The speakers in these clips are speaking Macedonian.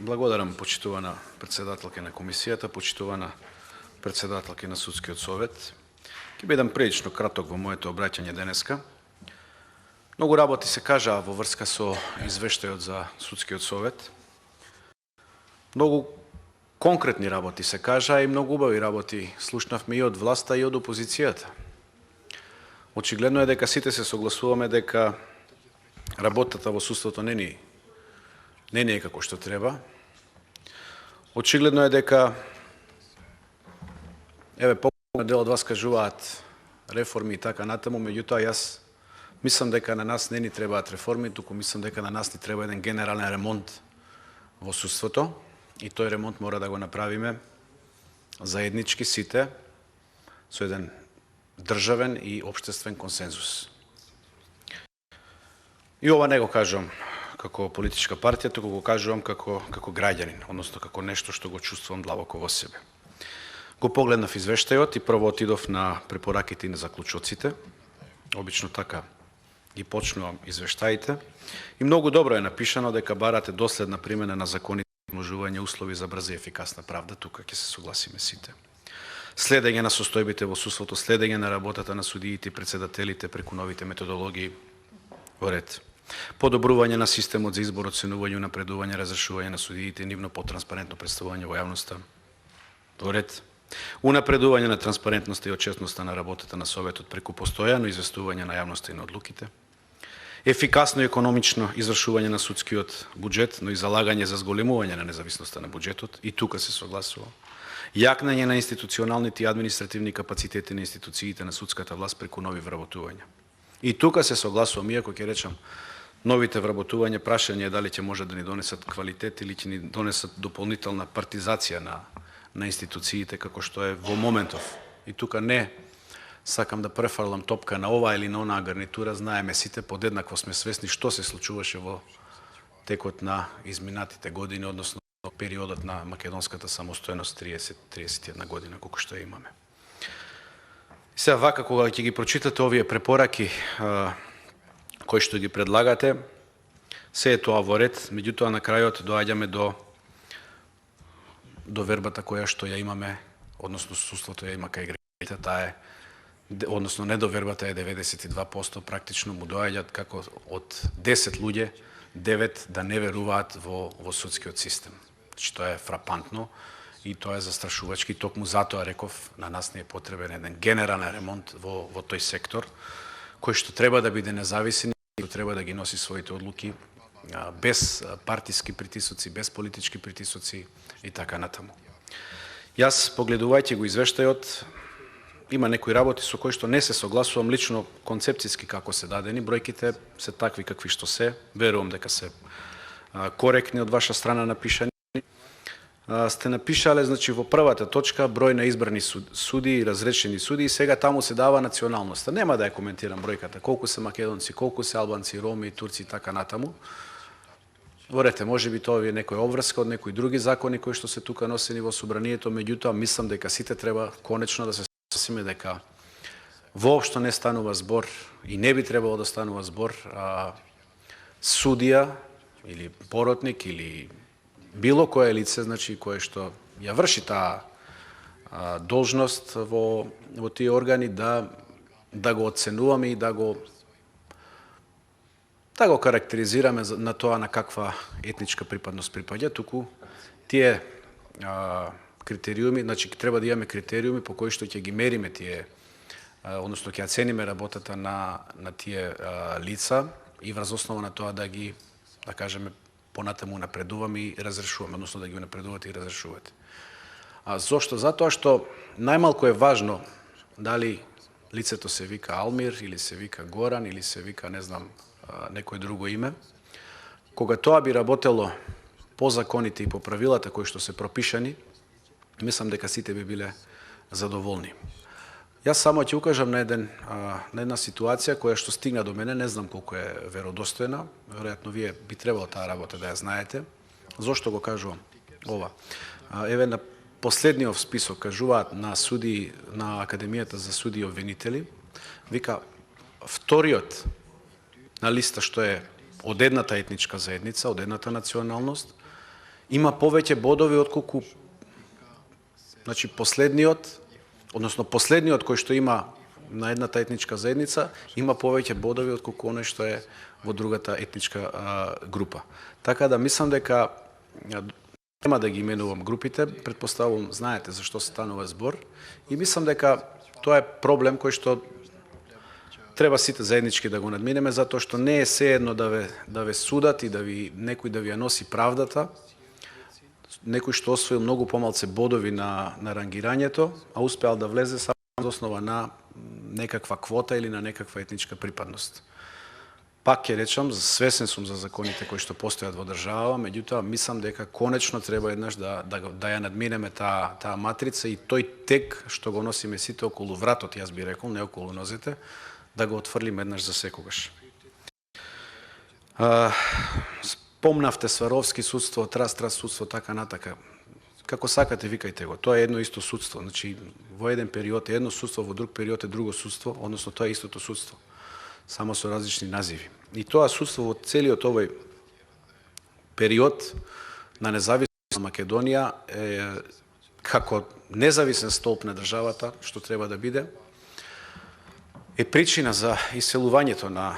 Благодарам, почитувана председателка на комисијата, почитувана председателка на Судскиот совет. Ќе бидам прилично краток во моето обраќање денеска. Многу работи се кажаа во врска со извештајот за Судскиот совет. Многу конкретни работи се кажаа и многу убави работи слушнавме и од власта и од опозицијата. Очигледно е дека сите се согласуваме дека работата во судството не е како што треба. Очигледно е дека поголем дел од вас кажуваат реформи и така натаму, меѓутоа јас мислам дека на нас не ни требаат реформи, туку мислам дека на нас ни треба еден генерален ремонт во судството и тој ремонт мора да го направиме заеднички сите со еден државен и општествен консензус. И ова не го кажувам како политичка партија, туку го кажувам како граѓанин, односно како нешто што го чувствувам длабоко во себе. Го погледнав извештајот и прво отидов на препораките и на заклучоците. Обично така ги почнувам извештаите. И многу добро е напишано дека барате доследна примена на законите и можување услови за брза и ефикасна правда, тука ќе се согласиме сите. Следење на состојбите во судството, следење на работата на судиите и председателите преку новите методологии во ред. Подобрување на системот за избор, оценување, напредување, разрешување на судиите, нивно потранспарентно представување во јавноста во ред. Унапредување на транспарентноста и отчетноста на работата на Советот преку постојано известување на јавноста и на одлуките. Ефикасно и економично извршување на судскиот буџет, но и залагање за зголемување на независноста на буџетот, и тука се согласува. Јакнање на институционалните и административни капацитети на институциите на судската власт преку нови вработувања. И тука се согласувам, иако ќе речам, новите вработувања, прашање е дали ќе може да ни донесат квалитет или ќе ни донесат дополнителна партизација на институциите како што е во моментов. И тука не сакам да префрлам топка на ова или на онаа гарнитура, знаеме сите, подеднакво сме свесни што се случуваше во текот на изминатите години, односно периодот на македонската самостојност 30-31 година, колку што ја имаме. И сега вака, кога ќе ги прочитате овие препораки кои што ги предлагате, се е тоа во ред, меѓутоа на крајот доаѓаме до вербата која што ја имаме, односно судството ја има кај граѓаните, таа е, односно недовербата е 92%, практично му доаѓаат како од 10 луѓе, 9 да не веруваат во судскиот систем. Што е фрапантно и тоа е застрашувачки. Токму затоа реков, на нас не е потребен еден генерален ремонт во тој сектор, кој што треба да биде независен и треба да ги носи своите одлуки без партиски притисоци, без политички притисоци и така натаму. Јас, погледувајќи го извештајот, има некои работи со кои што не се согласувам лично концепцијски како се дадени, бројките се такви какви што се, верувам дека се коректни од ваша страна напишани. Сте напишале, значи, во првата точка број на избрани суди и разрешени суди и сега таму се дава националноста. Нема да ја коментирам бројката, колку се македонци, колку се албанци, роми, турци и така натаму. Ворете, може би тоа е некоја обврска од некои други закони кои што се тука носени во собранието, меѓутоа мислам дека сите треба конечно да се согласиме дека воопшто не станува збор и не би требало да станува збор судија или поротник или било кое лице, значи, кое што ја врши таа должност во тие органи, да го оценуваме и да го карактеризираме на тоа на каква етничка припадност припаѓа, туку тие критериуми, значи треба да имаме критериуми по кои што ќе ги мериме тие, односно ќе ја цениме работата на тие лица и врз основа на тоа да ги, да кажеме, понатаму напредуваме и разрешуваме, односно да ги напредувате и разрешувате. Зошто? Затоа што најмалку е важно дали лицето се вика Алмир или се вика Горан или се вика, не знам, некој друго име. Кога тоа би работело по законите и по правилата кои што се пропишани, мислам дека сите би биле задоволни. Јас само ќе укажам на една ситуација која што стигна до мене, не знам колку е веродостојна, веројатно вие би требало таа работа да ја знаете. Зошто го кажувам ова? Еве на последниот список кажуваат на суди на Академијата за суди и обвинители, вика вториот на листа што е од едната етничка заедница, од едната националност, има повеќе бодови отколку последниот кој што има на едната етничка заедница, има повеќе бодови отколку оној што е во другата етничка група. Така да мислам дека нема да ги именувам групите, претпоставувам знаете за што станува збор и мислам дека тоа е проблем кој што треба сите заеднички да го надминеме, затоа што не е сеедно да ве судат и некој да ви ја носи правдата, некој што освоил многу помалце бодови на рангирањето, а успеал да влезе само за основа на некаква квота или на некаква етничка припадност. Пак ќе речам, свесен сум за законите кои што постојат во држава, меѓутоа мислам дека конечно треба еднаш да ја надминеме таа матрица и тој тек што го носиме сите околу вратот, јас би рекол, не околу нозете, да го отфрлиме еднаш за секогаш. Спомнавте Сваровски судство, Трас судство, така натака. Како сакате, викајте го. Тоа е едно исто судство. Значи, во еден период е едно судство, во друг период е друго судство, односно тоа е истото судство, само со различни називи. И тоа судство во целиот овој период на независност на Македонија е како независен столб на државата, што треба да биде, е причина за иселувањето на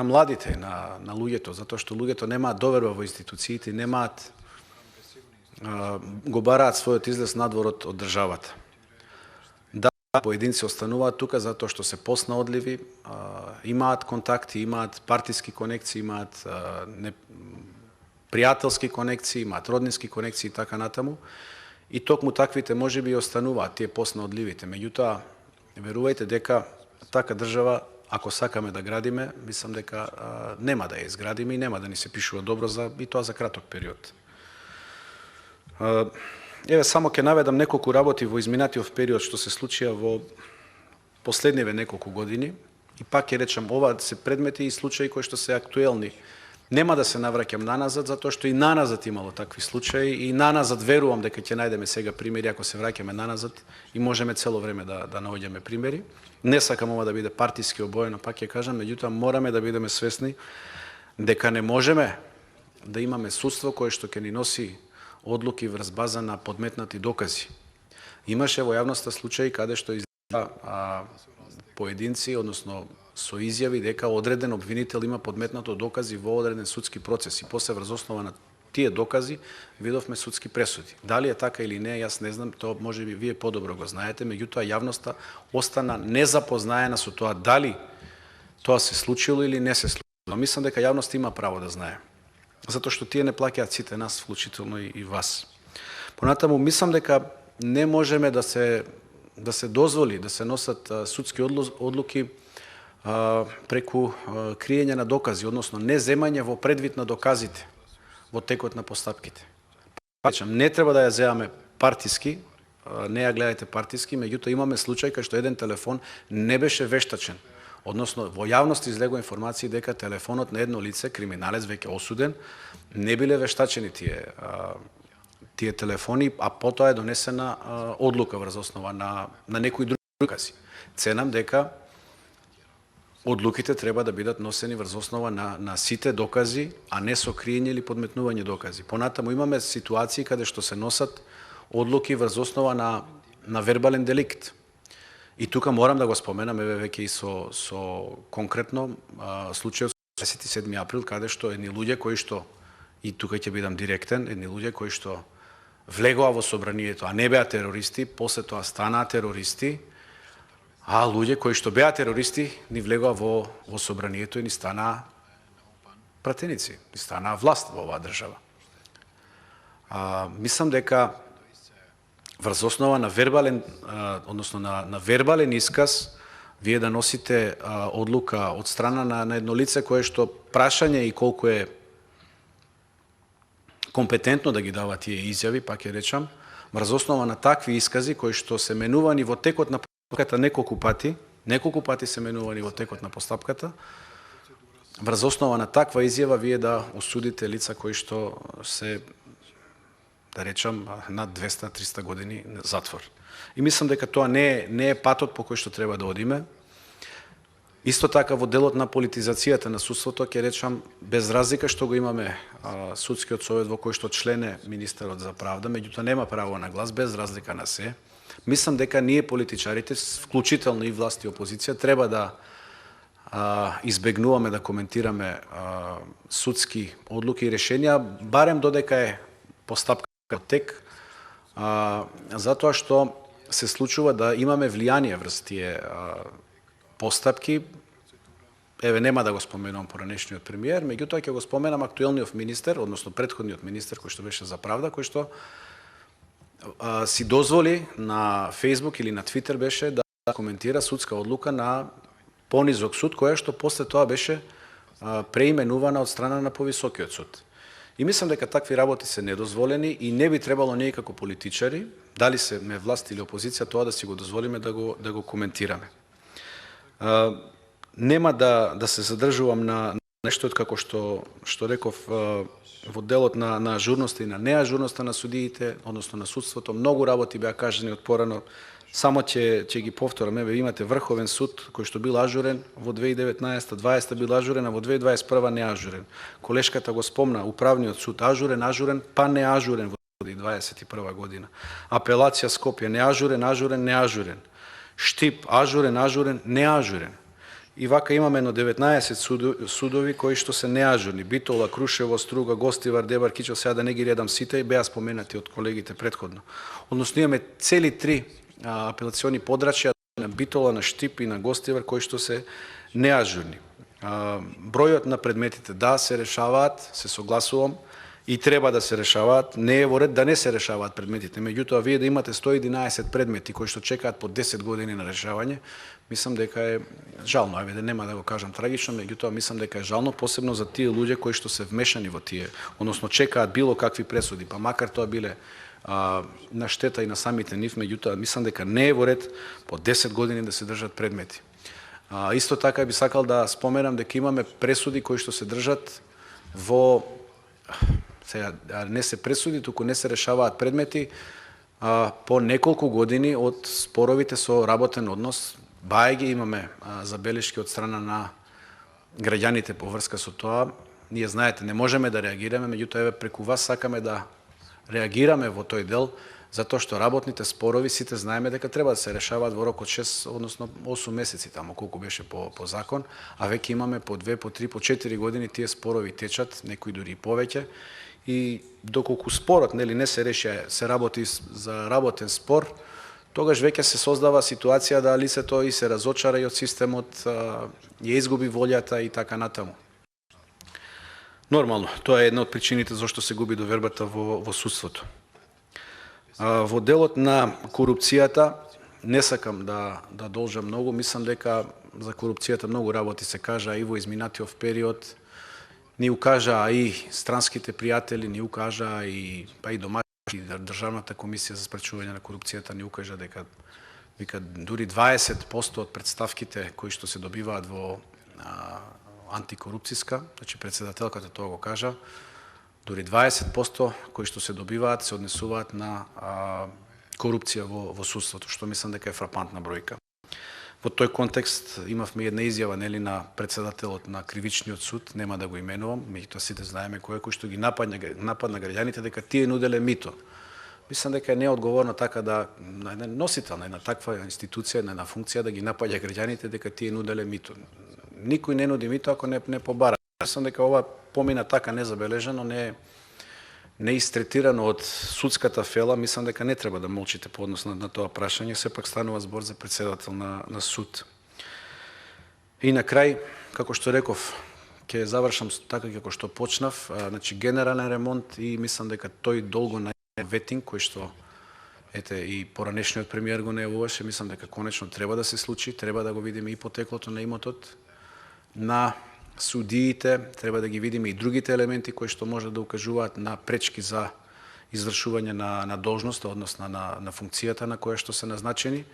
младите, на луѓето, затоа што луѓето немаат доверба во институциите, го бараат својот излез надвор од државата. Да, поединци остануваат тука затоа што се поснаодливи, имаат контакти, имаат партиски конекции, имаат пријателски конекции, имаат роднински конекции и така натаму. И токму таквите можеби остануваат, тие поснаодливите. Меѓутоа, верувајте дека така држава, ако сакаме да градиме, мислам дека нема да ја изградиме и нема да ни се пишува добро и тоа за краток период. Еве само ќе наведам неколку работи во изминатиот период што се случија во последниве неколку години и пак ќе речам ова се предмети и случаи кои што се актуелни. Нема да се навраќам наназад затоа што и наназад имало такви случаи и наназад верувам дека ќе најдеме сега примери ако се враќаме наназад и можеме цело време да наоѓаме примери. Не сакам ова да биде партиски обоено, пак ќе кажам, меѓутоа мораме да бидеме свесни дека не можеме да имаме судство кое што ќе ни носи одлуки врз база на подметнати докази. Имаше во јавноста случаи каде што поединци, односно со изјави дека одреден обвинител има подметнато докази во одреден судски процес и после врз основа на тие докази видовме судски пресуди. Дали е така или не, јас не знам, тоа можеби вие подобро го знаете, меѓутоа јавноста остана незапознаена со тоа дали тоа се случило или не се случило. Мислам дека јавноста има право да знае, затоа што тие не плаќаат сите нас, вклучително и вас. Понатаму мислам дека не можеме да се дозволи да се носат судски одлуки преку криење на докази, односно не земање во предвид на доказите во текот на постапките. Не треба да ја земаме партиски, не ја гледајте партиски, меѓутоа имаме случај кај што еден телефон не беше вештачен. Односно, во јавност излегува информации дека телефонот на едно лице, криминалец, веќе осуден, не биле вештачени тие телефони, а потоа е донесена одлука врз основа на некои други докази. Ценам дека одлуките треба да бидат носени врз основа на сите докази, а не со криење или подметнување докази. Понатаму имаме ситуации каде што се носат одлуки врз основа на вербален деликт. И тука морам да го споменам веќе и со конкретно случајот 27 април, каде што едни луѓе кои што, и тука ќе бидам директен, едни луѓе кои што влегоа во собранието, а не беа терористи, после тоа станаа терористи, а луѓе кои што беа терористи ни влегоа во собранието и ни станаа пратеници, ни станаа власт во оваа држава. Мислам дека врз основа на вербален, односно на вербален исказ, вие да носите одлука од страна на едно лице кое што прашање и колку е компетентно да ги дава тие изјави, пак ќе речам, врз основа на такви искази кои што се менувани во текот на постапката неколку пати се менувани во текот на постапката, врз основа на таква изјава вие да осудите лица кои што се, да речам, над 200-300 години затвор. И мислам дека тоа не е патот по кој што треба да одиме. Исто така во делот на политизацијата на судството, ќе речам, без разлика што го имаме судскиот совет во кој што член е министерот за правда, меѓутоа нема право на глас, без разлика на се. Мислам дека ние политичарите, вклучително и власт и опозиција, треба да избегнуваме да коментираме судски одлуки и решенија, барем додека е постапка тек, затоа што се случува да имаме влијание врз тие постапки. Еве, нема да го споменувам поранешниот премиер, меѓутоа ќе го споменам актуелниот министер, односно претходниот министер кој што беше за правда, кој што си дозволи на Facebook или на Twitter беше да коментира судска одлука на понизок суд, која што после тоа беше преименувана од страна на повисокиот суд. И мислам дека такви работи се недозволени и не би требало ние како политичари, дали се ме власт или опозиција, тоа да си го дозволиме да го коментираме. Нема да се задржувам на нешто како што реков во делот на ажурноста и на неажурноста на судиите, односно на судството. Многу работи беа кажани од порано. Само ќе ги повторам. Еве, имате Врховен суд кој што бил ажурен во 2019-2020 бил ажурен, а во 2021 неажурен. Колешката го спомна, управниот суд ажурен, па неажурен во 2021 година. Апелација Скопје неажурен. Штип ажурен, неажурен. И вака имаме едно 19 судови кои што се неажурни. Битола, Крушево, Струга, Гостивар, Дебар, Кичев, сега да не ги редам сите, и беа споменати од колегите претходно. Односно имаме цели 3 апелациони подрачја на Битола, на Штип и на Гостивар кои што се неажурни. Бројот на предметите се решаваат, се согласувам, и треба да се решаваат, не е во ред да не се решаваат предметите. Меѓутоа, вие да имате 111 предмети кои што чекаат по 10 години на решавање, мислам дека е жално. Ајде, да нема да го кажам трагично, меѓутоа мислам дека е жално, посебно за тие луѓе кои што се вмешани во тие, односно чекаат било какви пресуди, па макар тоа биле на штета и на самите нив, меѓутоа мислам дека не е во ред по 10 години да се држат предмети. Исто така би сакал да споменам дека имаме пресуди кои што се држат во сега не се пресуди, туку не се решаваат предмети по неколку години од споровите со работен однос. Бајги имаме забелешки од страна на граѓаните по врска со тоа. Ние, знаете, не можеме да реагираме, меѓутоа еве преку вас сакаме да реагираме во тој дел, затоа што работните спорови сите знаеме дека треба да се решаваат во рок од 6, односно 8 месеци тамо колку беше по закон, а веќе имаме по 2, по 3, по 4 години тие спорови течат, некои дури и повеќе. И доколку спорот не се реши, се работи за работен спор, тогаш веќе се создава ситуација да лицето и се разочара и од системот, ја изгуби волјата и така натаму. Нормално, тоа е една од причините зашто се губи довербата во судството. Во делот на корупцијата не сакам да должам многу, мислам дека за корупцијата многу работи се кажа и во изминатиот период. Ни укажа и странските пријатели, ни укажа и домашни, Државната комисија за спречување на корупцијата ни укажа дека дури 20% од представките кои што се добиваат во антикорупцијска, значи председателката тоа го кажа, дури 20% кои што се добиваат се однесуваат на корупција во судството, што мислам дека е фрапантна бројка. Во тој контекст имавме една изјава на председателот на Кривичниот суд, нема да го именувам, меѓутоа сите знаеме кој што ги нападна граѓаните дека тие нуделе мито. Мислам дека е неодговорно така да на еден носител на една таква институција, на една функција да ги напаѓа граѓаните дека тие нуделе мито. Никој не нуди мито ако не побара. Мислам дека ова помина така незабележано, не истретирано од судската фела, мислам дека не треба да молчите по однос на тоа прашање, сепак станува збор за председател на суд. И на крај, како што реков, ќе завршам така како што почнав, значи генерален ремонт и мислам дека тој долго на ветинг кој што и поранешниот премиер го најавуваше, мислам дека конечно треба да се случи, треба да го видиме и потеклото на имотот, на судиите, треба да ги видиме и другите елементи кои што може да укажуваат на пречки за извршување на должноста, односно на функцијата на која што се назначени,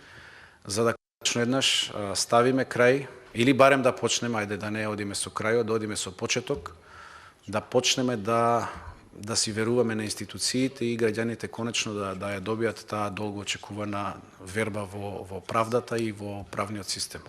за да конечно еднаш ставиме крај, или барем да почнеме, ајде да не одиме со крајот, да одиме со почеток, да почнеме да си веруваме на институциите и граѓаните конечно да ја добијат таа долго очекувана верба во правдата и во правниот систем.